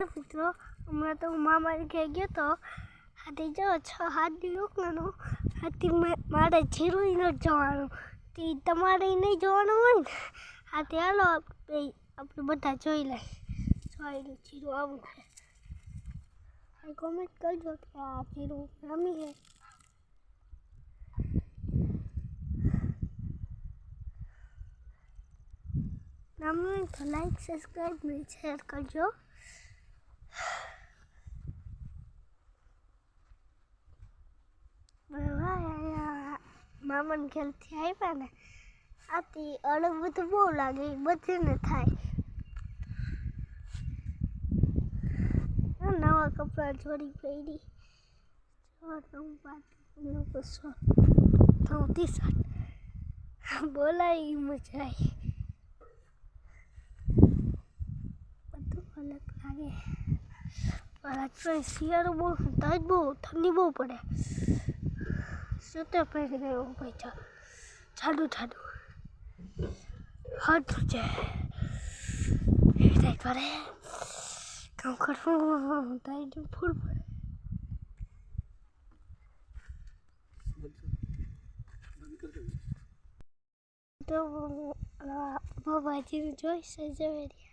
મિત્રો હમણાં તો હું મામાને ઘેર ગયો તો હાથી જો 6-7 દી રોકવાનો હાથી મારે જીરું નથી જવાનું તે તમારે નહીં જવાનું હોય ને હાથી હાલો આપણે બધા જોઈ લઈએ જોઈ જીરું આવું છે કોમેન્ટ કરજો કે આ જીરું નામી છે નામી તો લાઈક સબસ્ક્રાઈબ ને શેર કરજો મામાને ઘેરથી આવ્યા ને આથી અલગ બધું બહુ લાગે બધાને થાય નવા કપડાં જોડી પહેરી ટી શર્ટ બોલાવી મજા આવી બધું અલગ લાગે પણ શિયાળો બહુ તાજ બહુ ઠંડી બહુ પડે સ્વેટર પહેરીને એવું ભાઈ જાડું હાથ છે એવી થાય પડે કામ કરવું થાય ફૂલ પડે તો બાબાજીને જોઈશે જવેરી